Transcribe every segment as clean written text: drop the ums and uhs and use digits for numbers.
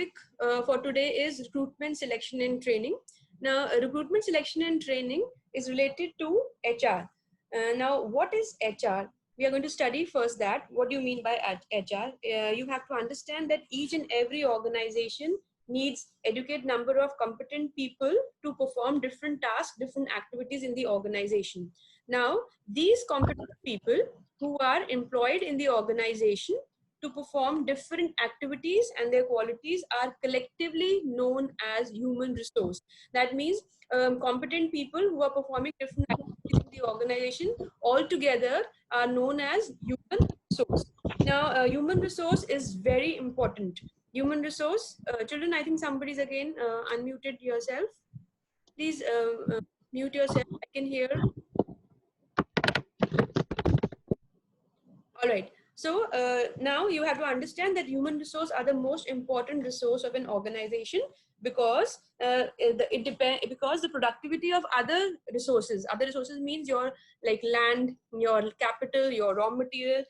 topic for today is recruitment, selection and training. Now, recruitment, selection and training is related to HR. Now, what is HR? We are going to study first that. What do you mean by HR? You have to understand that each and every organization needs adequate number of competent people to perform different tasks, different activities in the organization. Now, these competent people who are employed in the organization to perform different activities and their qualities are collectively known as human resource. That means competent people who are performing different activities in the organization altogether are known as human resource. Now, human resource is very important. Human resource, children, I think somebody's again unmuted yourself. Please mute yourself. I can hear. All right. So now you have to understand that human resource are the most important resource of an organization because because the productivity of other resources means your like land, your capital, your raw material,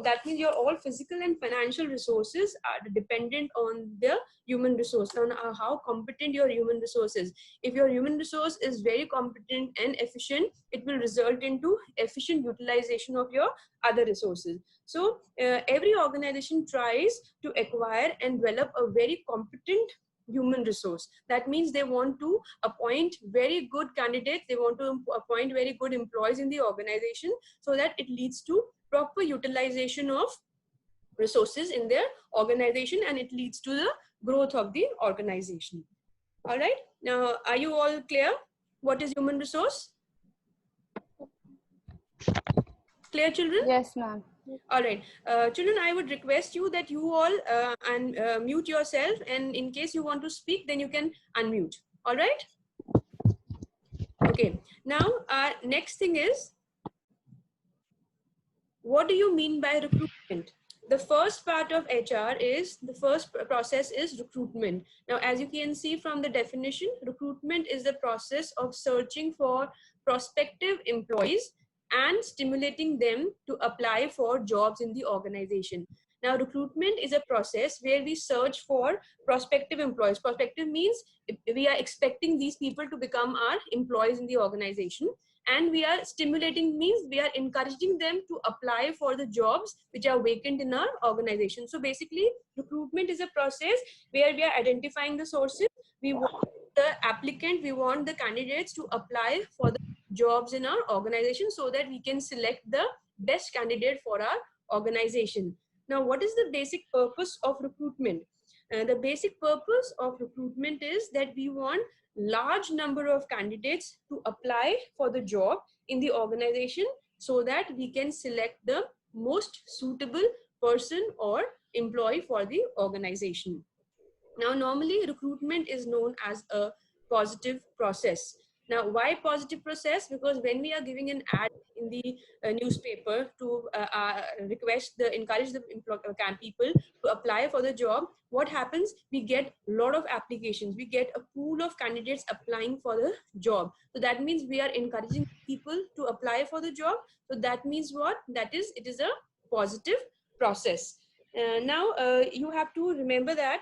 that means your all physical and financial resources are dependent on the human resource. Now, how competent your human resource is. If your human resource is very competent and efficient, it will result into efficient utilization of your other resources. So every organization tries to acquire and develop a very competent human resource. That means they want to appoint very good candidates, they want to appoint very good employees in the organization so that it leads to proper utilization of resources in their organization and it leads to the growth of the organization. All right, now are you all clear what is human resource? Clear, children? Yes, ma'am. All right, children, I would request you that you all mute yourself, and in case you want to speak, then you can unmute. All right. Okay. Now, next thing is, what do you mean by recruitment? The first part of HR is, the first process is recruitment. Now, as you can see from the definition, recruitment is the process of searching for prospective employees and stimulating them to apply for jobs in the organization. Now, recruitment is a process where we search for prospective employees. Prospective means we are expecting these people to become our employees in the organization. And we are stimulating means we are encouraging them to apply for the jobs which are vacant in our organization. So basically, recruitment is a process where we are identifying the sources. We want the applicant, we want the candidates to apply for the jobs in our organization so that we can select the best candidate for our organization. Now, what is the basic purpose of recruitment? The basic purpose of recruitment is that we want large number of candidates to apply for the job in the organization so that we can select the most suitable person or employee for the organization. Now, normally recruitment is known as a positive process. Now, why positive process? Because when we are giving an ad in the newspaper to encourage the people to apply for the job, what happens? We get a lot of applications. We get a pool of candidates applying for the job. So that means we are encouraging people to apply for the job. So that means what? That is, it is a positive process. Now, you have to remember that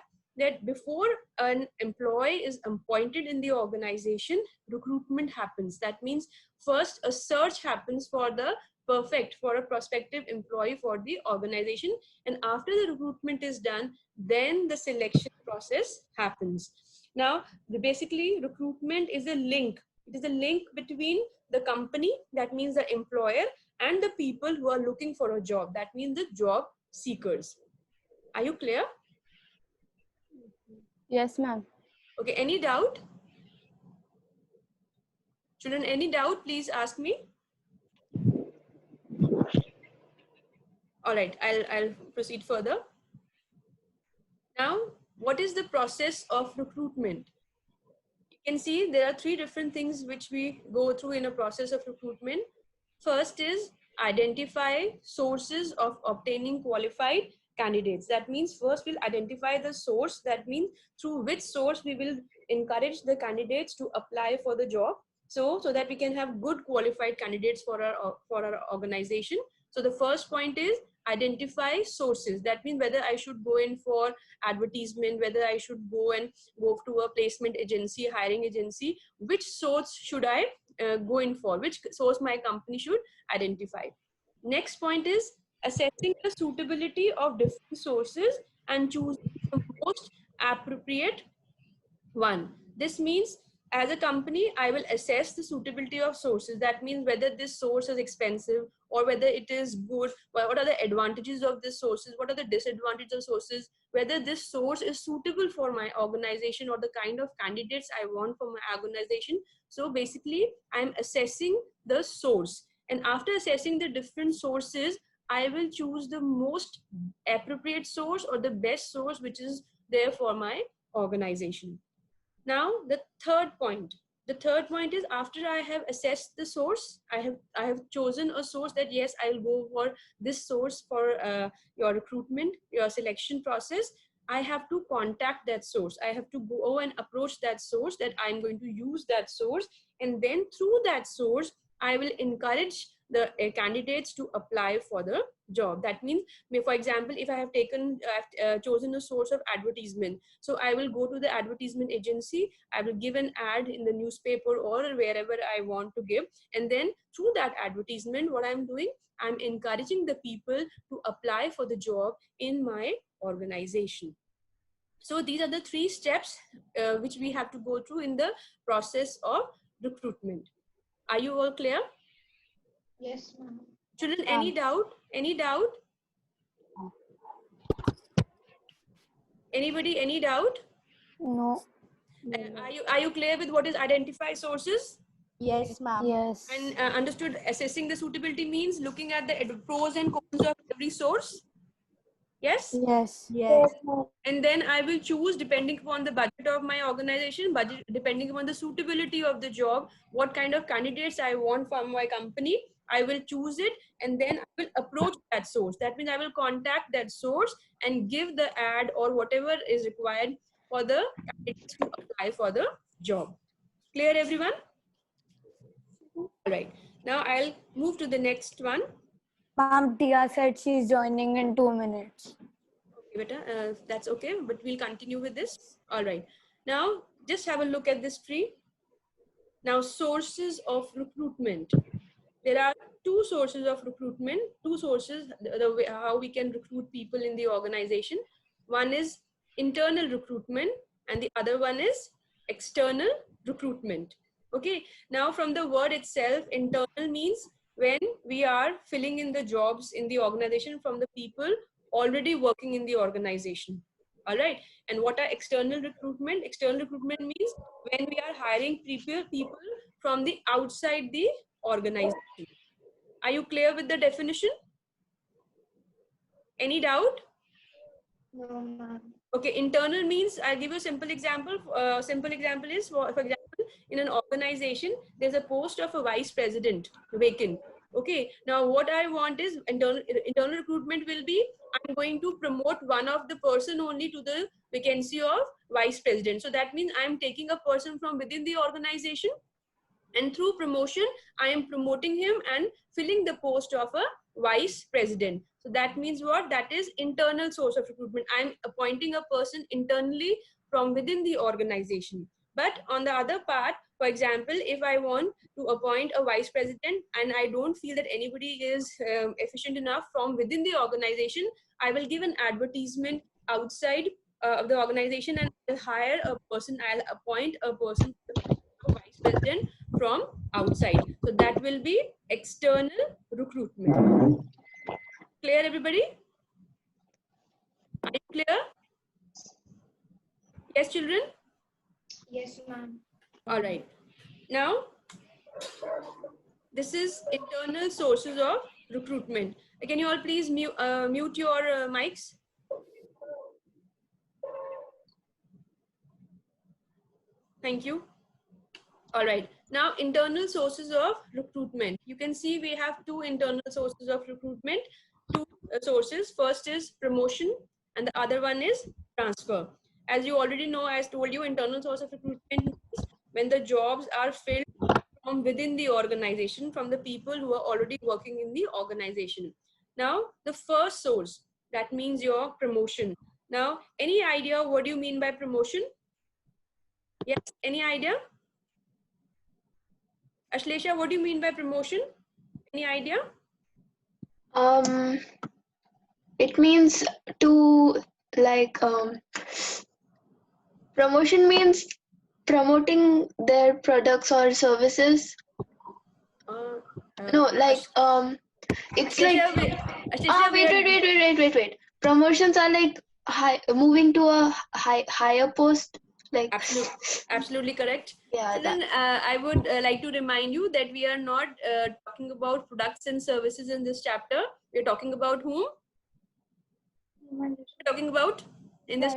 before an employee is appointed in the organization, recruitment happens. That means first a search happens for a prospective employee for the organization. And after the recruitment is done, then the selection process happens. Now, basically recruitment is a link. It is a link between the company, that means the employer, and the people who are looking for a job. That means the job seekers. Are you clear? Yes, ma'am. Okay, any doubt? Children, any doubt, please ask me. All right, I'll proceed further. Now, what is the process of recruitment? You can see there are three different things which we go through in a process of recruitment. First is identify sources of obtaining qualified candidates. That means first we'll identify the source. That means through which source we will encourage the candidates to apply for the job. So that we can have good qualified candidates for our organization. So the first point is identify sources. That means whether I should go in for advertisement, whether I should go to a placement agency, hiring agency, which source should I go in for, which source my company should identify. Next point is assessing the suitability of different sources and choosing the most appropriate one. This means as a company, I will assess the suitability of sources. That means whether this source is expensive or whether it is good, what are the advantages of this sources, what are the disadvantages of sources, whether this source is suitable for my organization or the kind of candidates I want for my organization. So basically, I'm assessing the source. And after assessing the different sources, I will choose the most appropriate source or the best source which is there for my organization. Now the third point is after I have assessed the source, I have chosen a source that yes, I'll go for this source for your recruitment, your selection process. I have to contact that source. I have to go and approach that source, that I'm going to use that source, and then through that source I will encourage the candidates to apply for the job. That means, for example, if I have chosen a source of advertisement, so I will go to the advertisement agency, I will give an ad in the newspaper or wherever I want to give, and then through that advertisement, what I'm doing, I'm encouraging the people to apply for the job in my organization. So these are the 3 steps which we have to go through in the process of recruitment. Are you all clear? Yes, ma'am. Children, any doubt? Any doubt? Anybody, any doubt? No. Are you clear with what is identify sources? Yes, ma'am. Yes. And understood assessing the suitability means looking at the pros and cons of every source? Yes? Yes. Yes. And then I will choose depending upon the budget of my organization, depending upon the suitability of the job, what kind of candidates I want from my company. I will choose it and then I will approach that source. That means I will contact that source and give the ad or whatever is required for the candidates to apply for the job. Clear, everyone? All right. Now I'll move to the next one. Ma'am, Tia said she's joining in 2 minutes. Okay, beta, that's okay, but we'll continue with this. All right. Now just have a look at this tree. Now sources of recruitment. There are 2 sources of recruitment, 2 sources, the way how we can recruit people in the organization. One is internal recruitment and the other one is external recruitment. Okay, now from the word itself, internal means when we are filling in the jobs in the organization from the people already working in the organization. All right, and what are external recruitment? External recruitment means when we are hiring people from the outside the organization. Are you clear with the definition? Any doubt? No, ma'am. Okay, internal means, I'll give you a simple example. Simple example is, for example, in an organization, there's a post of a vice president vacant. Okay, now what I want is internal recruitment will be, I'm going to promote one of the person only to the vacancy of vice president. So that means I'm taking a person from within the organization, and through promotion, I am promoting him and filling the post of a vice president. So that means what? That is internal source of recruitment. I'm appointing a person internally from within the organization. But on the other part, for example, if I want to appoint a vice president and I don't feel that anybody is efficient enough from within the organization, I will give an advertisement outside of the organization and I'll hire a person, I'll appoint a person vice president from outside. So that will be external recruitment. Clear, everybody? Are you clear? Yes, children? Yes, ma'am. All right. Now, this is internal sources of recruitment. Can you all please mute your mics? Thank you. All right. Now, internal sources of recruitment. You can see we have 2 internal sources of recruitment. 2 sources. First is promotion and the other one is transfer. As you already know, as told you, internal source of recruitment is when the jobs are filled from within the organization, from the people who are already working in the organization. Now, the first source, that means your promotion. Now, any idea what do you mean by promotion? Yes, any idea? Ashlesha, what do you mean by promotion? Any idea? It means to like promotion means promoting their products or services. Uh, No, like it's like Ashlesha, wait. Promotions are like moving to a higher post. Like Absolutely correct. yeah, So then I would like to remind you that we are not talking about products and services in this chapter. We're talking about whom? We're talking about in this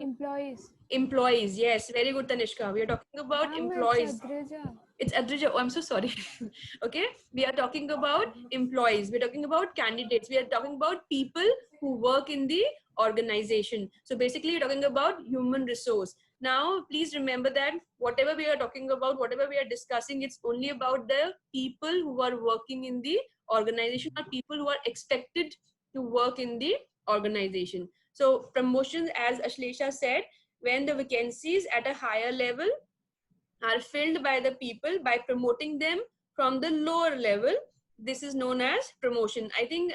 Employees. employees. Yes, very good, Tanishka. We are talking about Ma'am, employees. it's Adrija. It's Adrija. Oh, I'm so sorry. Okay, we are talking about employees. We're talking about candidates. We are talking about people who work in the organization. So basically, you're talking about human resource. Now, please remember that whatever we are talking about, whatever we are discussing, it's only about the people who are working in the organization or people who are expected to work in the organization. So promotions, as Ashlesha said, when the vacancies at a higher level are filled by the people by promoting them from the lower level, this is known as promotion. I think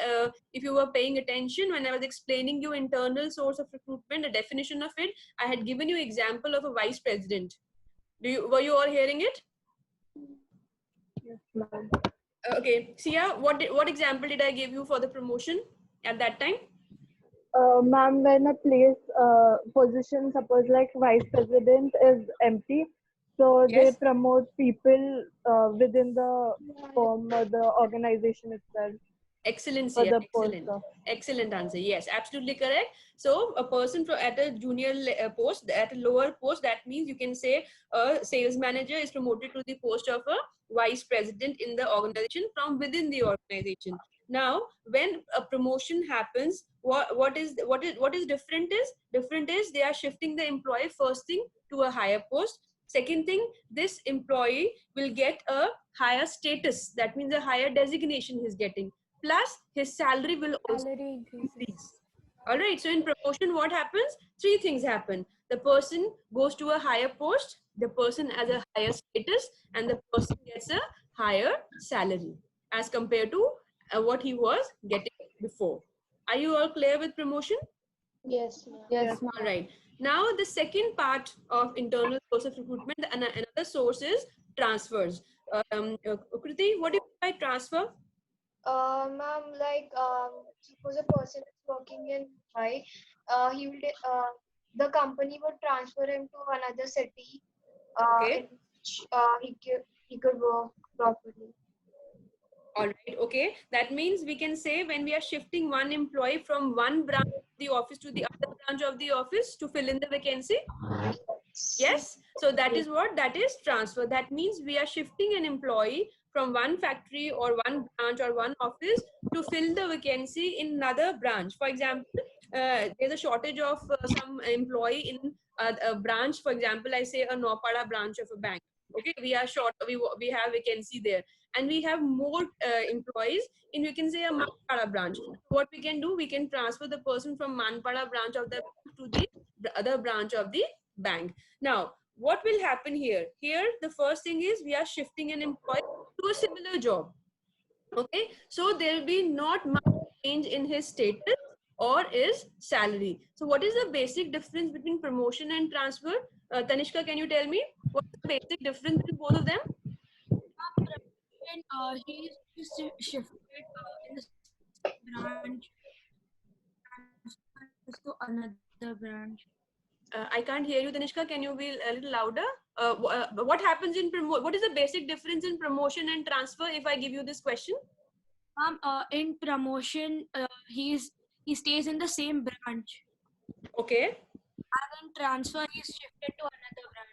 if you were paying attention when I was explaining you internal source of recruitment, the definition of it, I had given you example of a vice president. Were you all hearing it? yes, ma'am. Okay, Sia, what example did I give you for the promotion at that time? Ma'am, when a place position, suppose like vice president, is empty, so they Yes. promote people within the firm or the organization itself Excellent, for Sia. the post. Excellent. Excellent answer. Yes, absolutely correct. So a person at a junior post, at a lower post, that means you can say a sales manager is promoted to the post of a vice president in the organization from within the organization. Now, when a promotion happens, what is different is they are shifting the employee first thing to a higher post. Second thing, this employee will get a higher status. That means a higher designation he's getting, plus his salary will also Salary increases. increase. All right, so in promotion what happens? Three things happen. The person goes to a higher post, the person has a higher status, and the person gets a higher salary as compared to what he was getting before. Are you all clear with promotion? Yes, ma'am. Yes, All ma'am. right. Now the second part of internal source of recruitment, and another source is transfers. Kriti, what do you mean by transfer? Ma'am, like suppose a person is working in Mumbai, he will the company would transfer him to another city, Okay. in which he could work properly. All right. Okay. That means we can say when we are shifting one employee from one branch of the office to the other branch of the office to fill in the vacancy. Yes. So that is what? That is transfer. That means we are shifting an employee from one factory or one branch or one office to fill the vacancy in another branch. For example, there's a shortage of some employee in a branch. For example, I say a Nopada branch of a bank. Okay, we are short. We have vacancy there, and we have more employees in, we can say, a Manpada branch. What we can do, we can transfer the person from Manpada branch of the bank to the other branch of the bank. Now, what will happen here? Here, the first thing is we are shifting an employee to a similar job. Okay, so there will be not much change in his status or his salary. So what is the basic difference between promotion and transfer? Tanishka, can you tell me what is the basic difference between both of them? And he is shifted in the branch to another branch. I can't hear you, Tanishka. Can you be a little louder? What happens in what is the basic difference in promotion and transfer? If I give you this question, In promotion, he stays in the same branch. okay. And in transfer, he is shifted to another branch.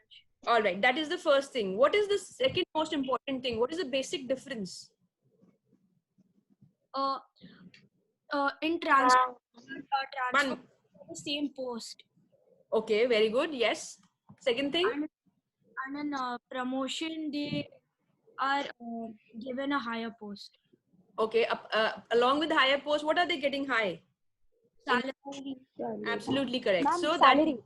All right, that is the first thing. What is the second most important thing? What is the basic difference? In transfer, One. the same post. Okay, very good. Yes. Second thing. And in promotion, they are given a higher post. Okay, along with higher post, what are they getting high? Salary. Absolutely correct. Ma'am, So salary.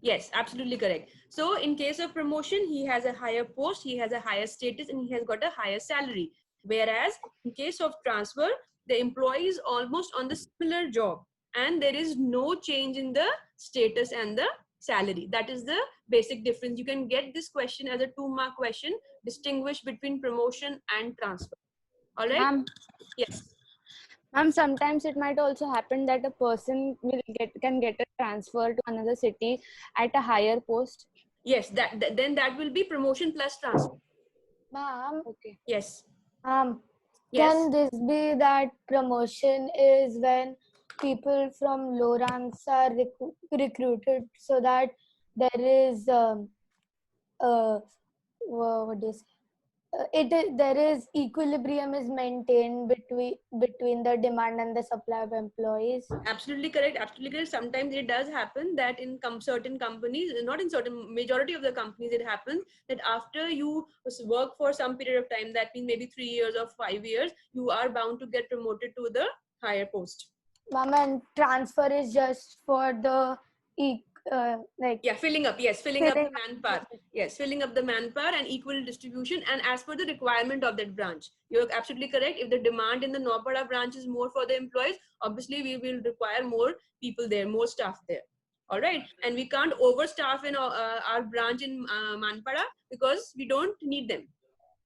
yes, absolutely correct. So in case of promotion, he has a higher post, he has a higher status, and he has got a higher salary. Whereas in case of transfer, the employee is almost on the similar job, and there is no change in the status and the salary. That is the basic difference. You can get this question as a 2-mark question, distinguish between promotion and transfer. All right? Ma'am, Yes. ma'am, sometimes it might also happen that a person can get a transfer to another city at a higher post. Yes, then that will be promotion plus transfer. Ma'am, okay. Yes. Can Yes. this be that promotion is when people from low ranks are recruited so that there is what do you say? There is equilibrium is maintained between the demand and the supply of employees. Absolutely correct. Absolutely correct. Sometimes it does happen that in certain companies, not in certain, majority of the companies, it happens that after you work for some period of time, that means maybe 3 years or 5 years, you are bound to get promoted to the higher post. Ma'am, and transfer is just for the like Yeah, filling up. Yes, filling up the filling manpower. Yes, filling up the manpower and equal distribution, and as per the requirement of that branch. You're absolutely correct. If the demand in the Nopada branch is more for the employees, obviously we will require more people there, more staff there. All right, and we can't overstaff in our branch in Manpada because we don't need them.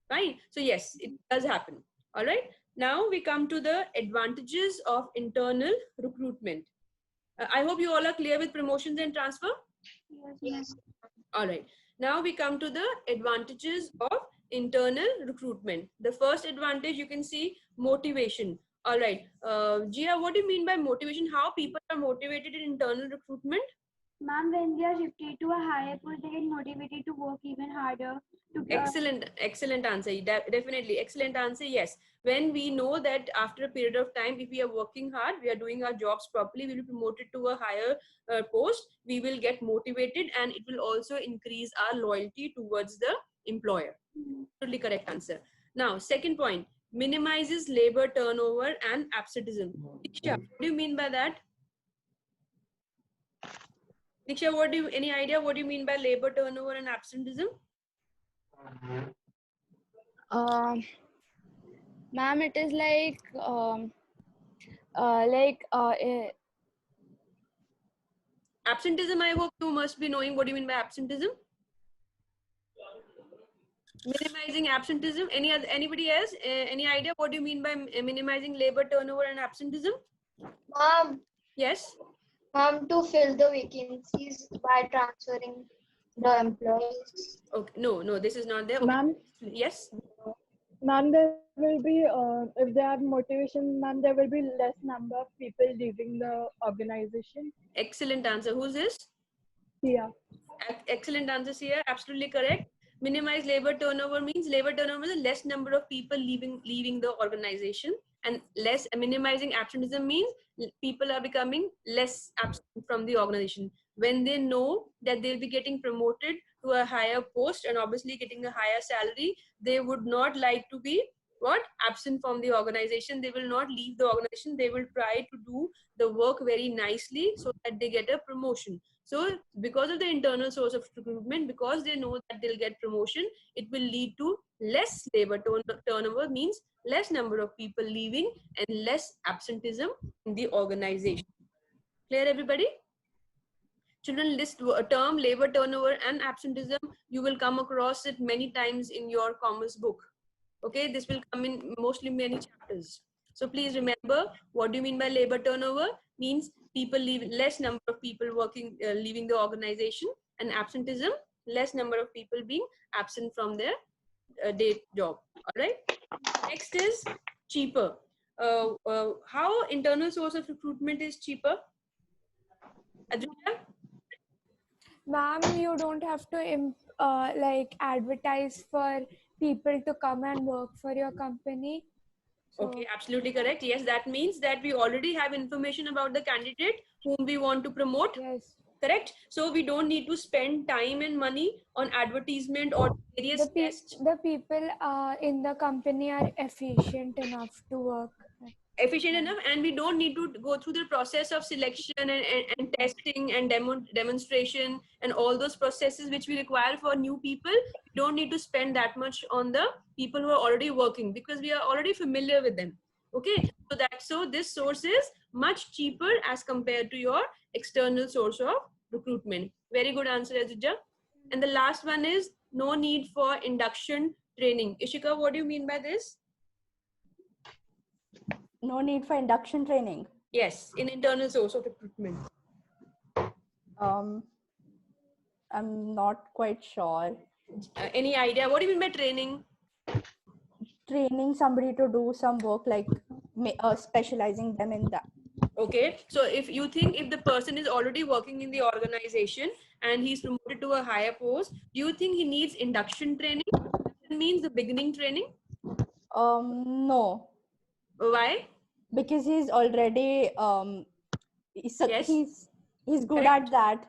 Fine. So yes, it does happen. All right. Now we come to the advantages of internal recruitment. I hope you all are clear with promotions and transfer. Yes. All right. Now we come to the advantages of internal recruitment. The first advantage you can see motivation. All right. Gia, what do you mean by motivation? How people are motivated in internal recruitment? Ma'am, when they are shifted to a higher post, they get motivated to work even harder. Excellent answer. Definitely excellent answer. Yes, when we know that after a period of time, if we are working hard, we are doing our jobs properly, we will be promoted to a higher post, we will get motivated, and it will also increase our loyalty towards the employer. Totally correct answer. Now, second point, minimizes labor turnover and absenteeism. Diksha, what do you mean by that? Diksha, any idea what do you mean by labor turnover and absenteeism? Ma'am, it is like Absenteeism, I hope you must be knowing what do you mean by absenteeism. Minimizing absenteeism. Anybody else? Any idea what do you mean by minimizing labor turnover and absenteeism? Yes. To fill the vacancies by transferring the employees. Okay. No, this is not there. Okay. Ma'am, Yes. ma'am, there will be, if they have motivation, ma'am, there will be less number of people leaving the organization. Excellent answer. Who's this? Yeah. Excellent answer, Sia. Absolutely correct. Minimize labor turnover means labor turnover is less number of people leaving the organization, and less minimizing absenteeism means people are becoming less absent from the organization when they know that they'll be getting promoted to a higher post and obviously getting a higher salary. They would not like to be absent from the organization. They will not leave the organization. They will try to do the work very nicely so that they get a promotion. So because of the internal source of recruitment, because they know that they'll get promotion, it will lead to less labor turnover, means less number of people leaving and less absenteeism in the organization. Clear, everybody? Children, this term labor turnover and absenteeism, you will come across it many times in your commerce book. Okay, this will come in mostly many chapters. So please remember, what do you mean by labor turnover? Means people leave, less number of people working, leaving the organization, and absenteeism, less number of people being absent from their day job. All right. Next is cheaper. How internal source of recruitment is cheaper? Aditya? ma'am, you don't have to like advertise for people to come and work for your company. So, Okay, absolutely correct. Yes, that means that we already have information about the candidate whom we want to promote. yes. Correct? So we don't need to spend time and money on advertisement or various tests. The people in the company are efficient enough to work. Efficient enough, and we don't need to go through the process of selection and testing and demonstration and all those processes which we require for new people. We don't need to spend that much on the people who are already working because we are already familiar with them. Okay, so this source is much cheaper as compared to your external source of recruitment. Very good answer, Ajija. And the last one is no need for induction training. Ishika, what do you mean by this? No need for induction training. Yes, in internal source of recruitment. I'm not quite sure. Any idea? What do you mean by training? Training somebody to do some work, like specializing them in that. Okay, so if you think if the person is already working in the organization and he's promoted to a higher post, do you think he needs induction training? That means the beginning training? No. Why? Because he's already Yes. he's good Correct. at that.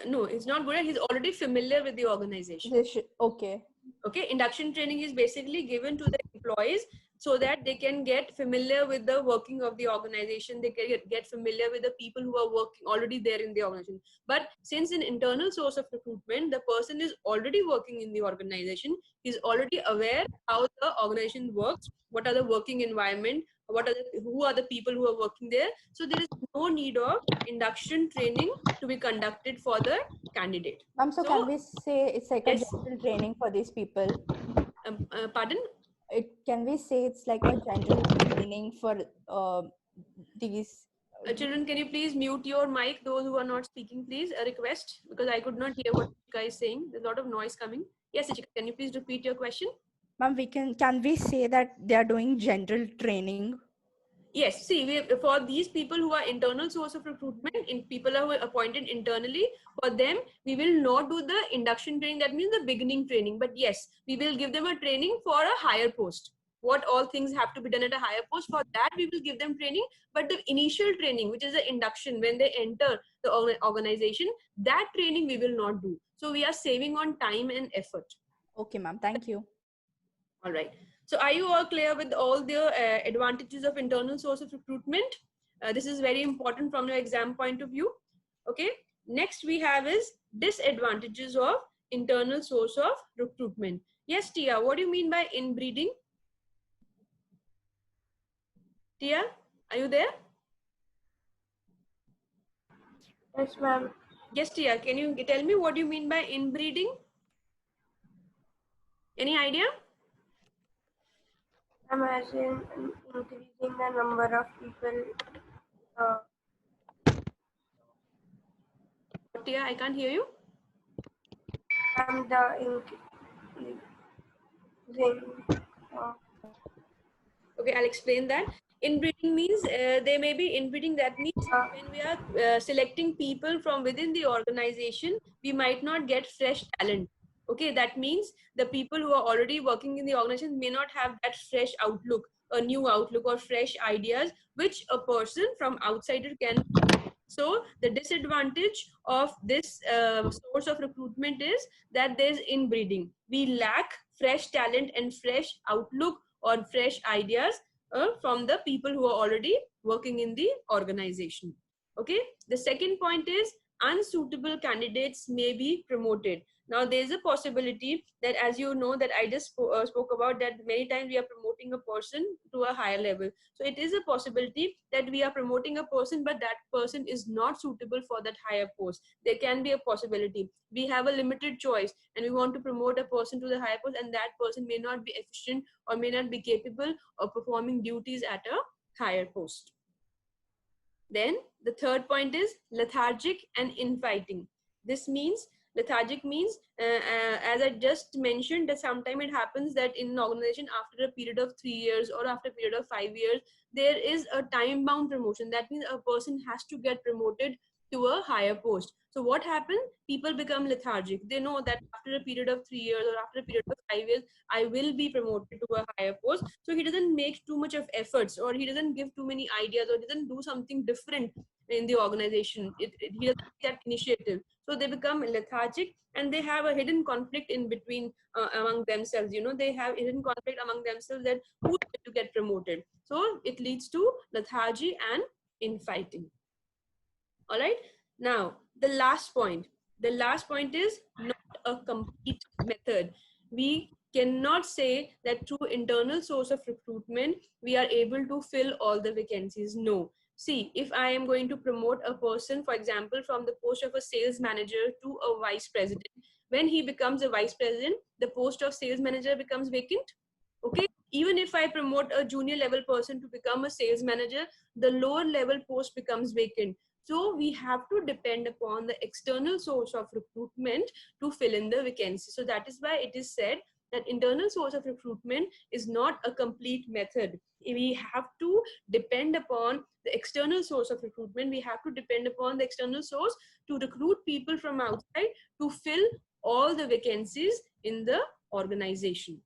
No, it's not good. He's already familiar with the organization. Okay. Okay, induction training is basically given to the employees so that they can get familiar with the working of the organization. They can get familiar with the people who are working already there in the organization. But since an internal source of recruitment, the person is already working in the organization, he's already aware how the organization works, what are the working environment, who are the people who are working there. So there is no need of induction training to be conducted for the candidate. So can we say it's like yes. a general training for these people? Pardon? Can we say it's like a general training for these? Children, can you please mute your mic? Those who are not speaking, please. A request, because I could not hear what Ishika is saying. There's a lot of noise coming. Yes, Ishika, can you please repeat your question? Ma'am, can we say that they are doing general training? Yes, see, for these people who are internal source of recruitment, people who are appointed internally, for them, we will not do the induction training. That means the beginning training. But yes, we will give them a training for a higher post. What all things have to be done at a higher post. For that, we will give them training. But the initial training, which is the induction, when they enter the organization, that training we will not do. So we are saving on time and effort. Okay, ma'am. Thank you. All right. So are you all clear with all the advantages of internal source of recruitment? This is very important from your exam point of view. Okay. Next we have is disadvantages of internal source of recruitment. Yes, Tia, what do you mean by inbreeding? Tia, are you there? Yes, ma'am. Yes, Tia, can you tell me what do you mean by inbreeding? Any idea? I'm as in increasing the number of people. Tia, I can't hear you. Okay, I'll explain that. Inbreeding means they may be inbreeding. That means when we are selecting people from within the organization, we might not get fresh talent. Okay, that means the people who are already working in the organization may not have that fresh outlook, a new outlook or fresh ideas, which a person from outsider can. So the disadvantage of this source of recruitment is that there's inbreeding. We lack fresh talent and fresh outlook or fresh ideas from the people who are already working in the organization. Okay. The second point is unsuitable candidates may be promoted. Now there's a possibility that, as you know, that I just spoke about, that many times we are promoting a person to a higher level. So it is a possibility that we are promoting a person, but that person is not suitable for that higher post. There can be a possibility. We have a limited choice and we want to promote a person to the higher post, and that person may not be efficient or may not be capable of performing duties at a higher post. Then the third point is lethargic and infighting. This means lethargic means, as I just mentioned, that sometimes it happens that in an organization after a period of 3 years or after a period of 5 years, there is a time bound promotion. That means a person has to get promoted to a higher post. So what happens? People become lethargic. They know that after a period of 3 years or after a period of 5 years, I will be promoted to a higher post. So he doesn't make too much of efforts, or he doesn't give too many ideas, or doesn't do something different in the organization. He doesn't take that initiative. So they become lethargic and they have a hidden conflict in between among themselves. You know, they have hidden conflict among themselves that who is going to get promoted. So it leads to lethargy and infighting. All right. Now, the last point. The last point is not a complete method. We cannot say that through internal source of recruitment, we are able to fill all the vacancies. No. See, if I am going to promote a person, for example, from the post of a sales manager to a vice president, when he becomes a vice president, the post of sales manager becomes vacant. Okay. Even if I promote a junior level person to become a sales manager, the lower level post becomes vacant. So we have to depend upon the external source of recruitment to fill in the vacancy. So that is why it is said that internal source of recruitment is not a complete method. We have to depend upon the external source of recruitment. We have to depend upon the external source to recruit people from outside to fill all the vacancies in the organization.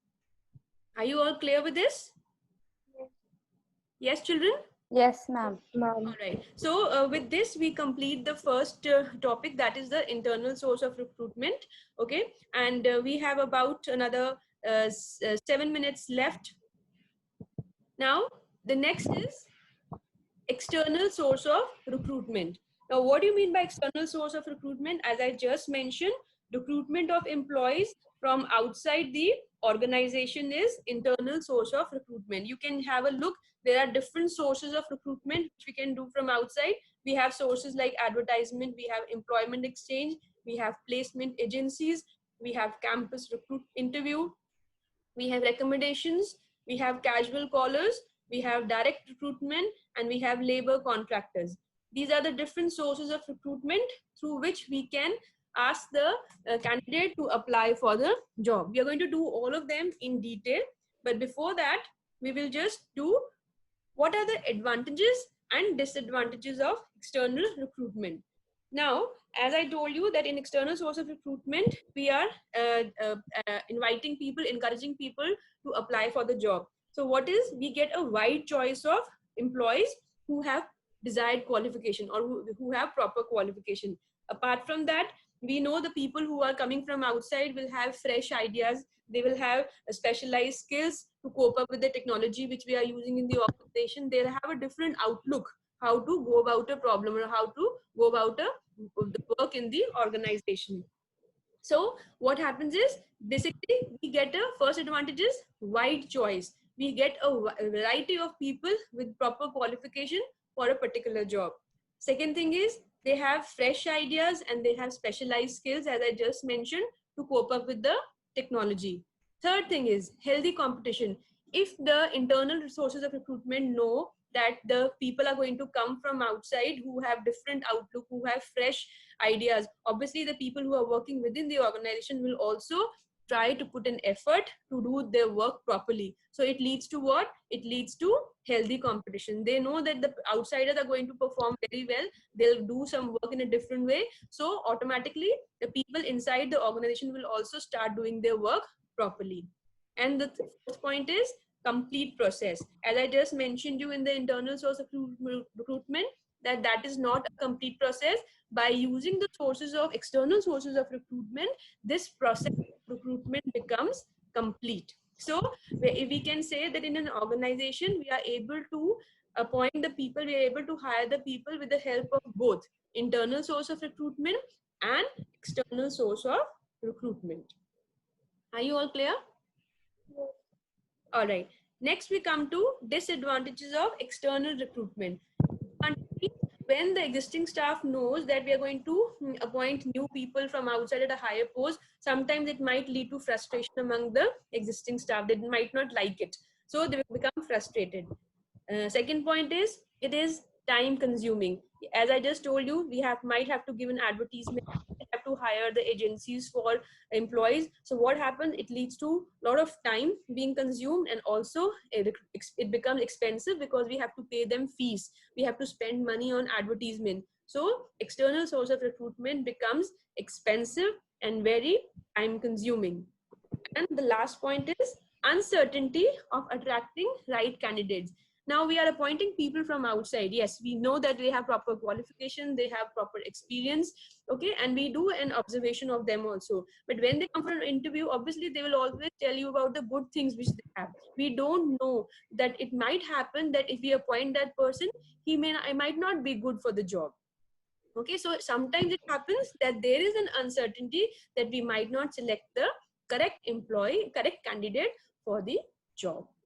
Are you all clear with this? Yes, children? Yes, ma'am. All right. So with this, we complete the first topic, that is the internal source of recruitment. Okay. And we have about another 7 minutes left. Now, the next is external source of recruitment. Now, what do you mean by external source of recruitment? As I just mentioned, recruitment of employees from outside the organization is internal source of recruitment. You can have a look. There are different sources of recruitment which we can do from outside. We have sources like advertisement, we have employment exchange, we have placement agencies, we have campus recruit interview, we have recommendations, we have casual callers, we have direct recruitment, and we have labor contractors. These are the different sources of recruitment through which we can ask the candidate to apply for the job. We are going to do all of them in detail, but before that, we will just do what are the advantages and disadvantages of external recruitment. Now, as I told you that in external source of recruitment, we are inviting people, encouraging people to apply for the job. So what is, we get a wide choice of employees who have desired qualification or who have proper qualification. Apart from that, we know the people who are coming from outside will have fresh ideas. They will have specialized skills to cope up with the technology which we are using in the organization. They'll have a different outlook how to go about a problem or how to go about the work in the organization. So what happens is, basically we get a first advantage is wide choice. We get a variety of people with proper qualification for a particular job. Second thing is, they have fresh ideas and they have specialized skills, as I just mentioned, to cope up with the technology. Third thing is healthy competition. If the internal resources of recruitment know that the people are going to come from outside who have different outlook, who have fresh ideas, obviously the people who are working within the organization will also try to put an effort to do their work properly. So it leads to what? It leads to healthy competition. They know that the outsiders are going to perform very well. They'll do some work in a different way. So automatically the people inside the organization will also start doing their work properly. And the fourth point is complete process. As I just mentioned you in the internal source of recruitment, that is not a complete process. By using the sources of external sources of recruitment, this process of recruitment becomes complete. So we can say that in an organization, we are able to appoint the people, we are able to hire the people with the help of both internal source of recruitment and external source of recruitment. Are you all clear? All right. Next, we come to disadvantages of external recruitment. When the existing staff knows that we are going to appoint new people from outside at a higher post, sometimes it might lead to frustration among the existing staff. They might not like it. So they will become frustrated. Second point is, it is time consuming. As I just told you, we might have to give an advertisement, we have to hire the agencies for employees. So what happens? It leads to a lot of time being consumed, and also it becomes expensive because we have to pay them fees. We have to spend money on advertisement. So external source of recruitment becomes expensive and very time consuming. And the last point is uncertainty of attracting right candidates. Now we are appointing people from outside. Yes, we know that they have proper qualification, they have proper experience, okay, and we do an observation of them also. But when they come for an interview, obviously they will always tell you about the good things which they have. We don't know that it might happen that if we appoint that person, I might not be good for the job. Okay, so sometimes it happens that there is an uncertainty that we might not select the correct candidate for the job.